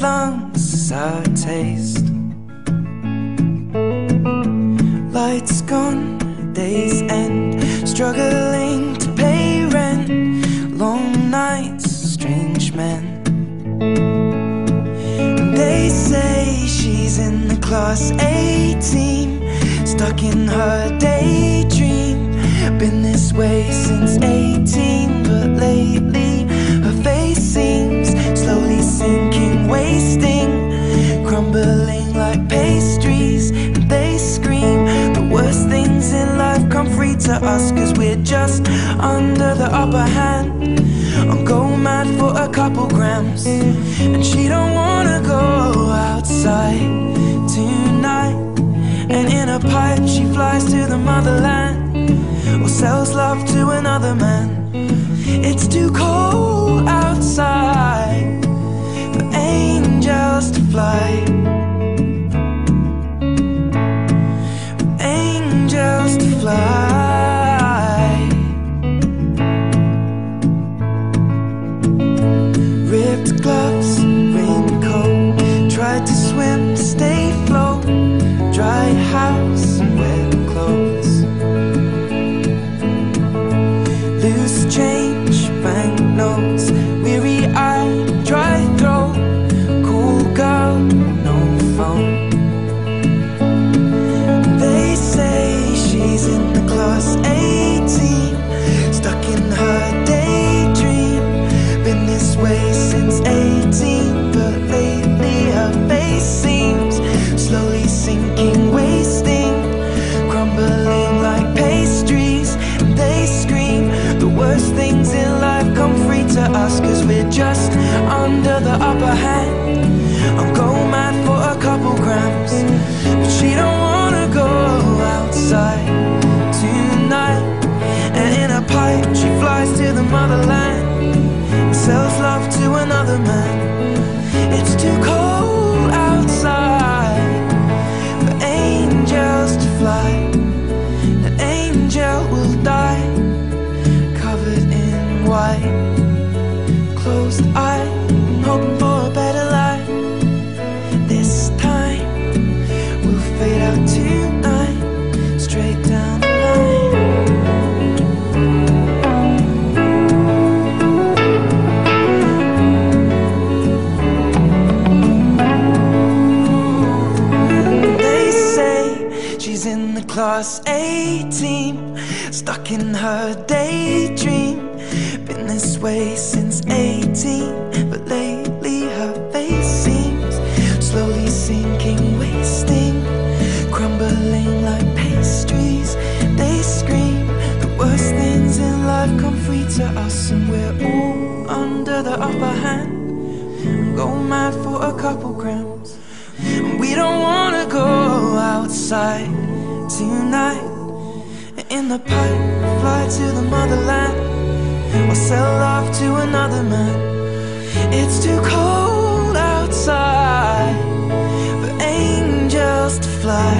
lungs is our taste. Lights gone, days end, struggling to pay rent. Long nights, strange men. They say she's in the class A team, stuck in her daydream. Been this way since 18, but lately her face seems slowly sinking, wasting, crumbling like pastries. And they scream the worst things in life come free to us, 'cause we're just under the upper hand. I'll go mad for a couple grams, and she don't wanna go outside tonight. And in a pipe she flies to the motherland, or sells love to another man. It's too cold outside for angels to fly, for angels to fly. Ripped gloves, raincoat, tried to swim to stay afloat. Dry house and wet clothes, loose change, banknotes, weary-eyed, dry throat, cool girl, no phone. They say she's in the class 18, stuck in her daydream. Been this way since 18, but lately her face seems slowly sinking, wasting, crumbling like pastries. And they scream the worst things in life come free to us, 'cause we're just under the upper hand. I'll go mad for a couple grams, but she don't wanna go outside tonight. And in a pipe she flies to the motherland, and sells love to another man. It's too cold outside for angels to fly. An angel will die, covered in white, closed eye, and hoping for a better life. This time we'll fade out tonight, straight down the line. They say she's in the class A team, stuck in her daydream. Been this way since 18, but lately her face seems slowly sinking, wasting, crumbling like pastries. They scream the worst things in life come free to us, and we're all under the upper hand. Go mad for a couple grams, and we don't wanna go outside tonight. In the pipe, fly to the motherland, or sell love to another man. It's too cold outside for angels to fly.